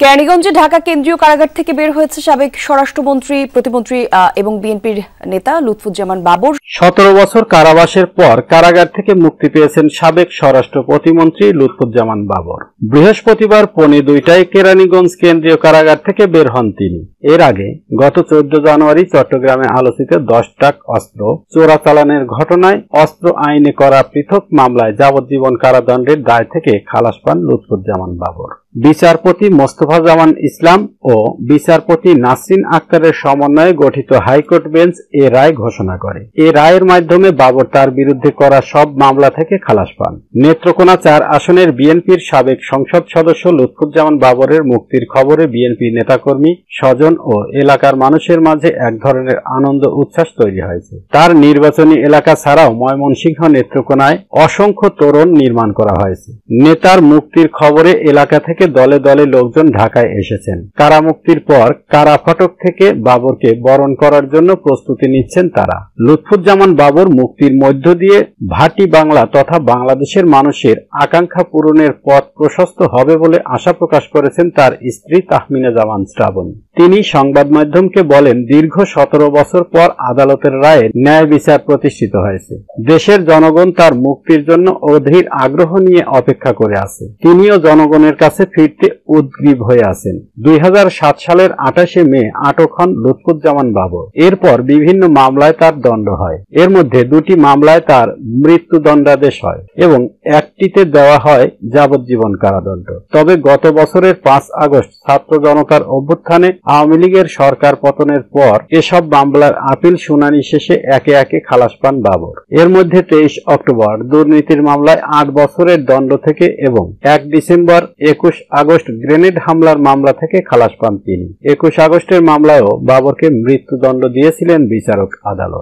কেরানীগঞ্জে ঢাকা কেন্দ্রীয় কারাগার থেকে বের হয়েছে সাবেক স্বরাষ্ট্রমন্ত্রী, প্রতিমন্ত্রী এবং বিএনপির নেতা লুৎফুজ্জামান বাবর। 17 বছর কারাবাসের পর কারাগার থেকে মুক্তি পেয়েছেন সাবেক স্বরাষ্ট্র প্রতিমন্ত্রী লুৎফুজ্জামান বাবর। বৃহস্পতিবার পৌনে 2টায় কেরানীগঞ্জ কেন্দ্রীয় কারাগার থেকে বের হন তিনি। এর আগে গত 14 জানুয়ারি চট্টগ্রামে আলোচিত 10 ট্রাক অস্ত্র চোরাচালানের ঘটনায় অস্ত্র আইনে করা পৃথক মামলায় যাবজ্জীবন কারাদণ্ডের দায় থেকে খালাস পান লুৎফুজ্জামান বাবর। বিচারপতি মোস্তফা জামান ইসলাম ও বিচারপতি নাসরিন আক্তারের সমন্বয়ে গঠিত হাইকোর্ট বেঞ্চ এ রায় ঘোষণা করে। এ রায়ের মাধ্যমে বাবর তার বিরুদ্ধে করা সব মামলা থেকে খালাস পান। নেত্রকোনা 4 আসনের বিএনপির সাবেক সংসদ সদস্য লুৎফুজ্জামান বাবরের মুক্তির খবরে বিএনপি নেতাকর্মী, স্বজন ও এলাকার মানুষের মাঝে এক ধরনের আনন্দ উচ্ছ্বাস তৈরি হয়েছে। তার নির্বাচনী এলাকা ছাড়াও ময়মনসিংহ, নেত্রকোনায় অসংখ্য তোরণ নির্মাণ করা হয়েছে। নেতার মুক্তির খবরে এলাকা থেকে দলে দলে লোকজন ঢাকায় এসেছেন। কারামুক্তির পর কারা ফটক থেকে বাবরকে বরণ করার জন্য প্রস্তুতি নিচ্ছেন তারা। লুৎফুজ্জামান বাবর মুক্তির মধ্য দিয়ে ভাটি বাংলা তথা বাংলাদেশের মানুষের আকাঙ্ক্ষা পূরণের পথ প্রশস্ত হবে বলে আশা প্রকাশ করেছেন তার স্ত্রী তাহমিনা জামান শ্রাবণী। তিনি সংবাদ মাধ্যমকে বলেন, দীর্ঘ 17 বছর পর আদালতের রায়ে ন্যায় বিচার প্রতিষ্ঠিত হয়েছে। দেশের জনগণ তার মুক্তির জন্য অধীর আগ্রহ নিয়ে অপেক্ষা করে আছে। তিনিও জনগণের কাছে ফিরতে উদ্গ্রীব হয়ে আছেন। 2007 সালের 28শে মে আটক হন লুৎফুজ্জামান বাবর। এরপর বিভিন্ন মামলায় তার দণ্ড হয়। এর মধ্যে 2টি মামলায় তার মৃত্যুদণ্ডাদেশ হয় এবং একটিতে দেওয়া হয় যাবজ্জীবন কারাদণ্ড। তবে গত বছরের 5 আগস্ট ছাত্র জনতার অভ্যুত্থানে আওয়ামী লীগের সরকার পতনের পর এসব মামলার আপিল শুনানি শেষে একে একে খালাস পান বাবর। এর মধ্যে 23 অক্টোবর দুর্নীতির মামলায় 8 বছরের দণ্ড থেকে এবং 1 ডিসেম্বর 21 আগস্ট গ্রেনেড হামলার মামলা থেকে খালাস পান তিনি। 21 আগস্টের মামলায়ও বাবরকে মৃত্যুদণ্ড দিয়েছিলেন বিচারক আদালত।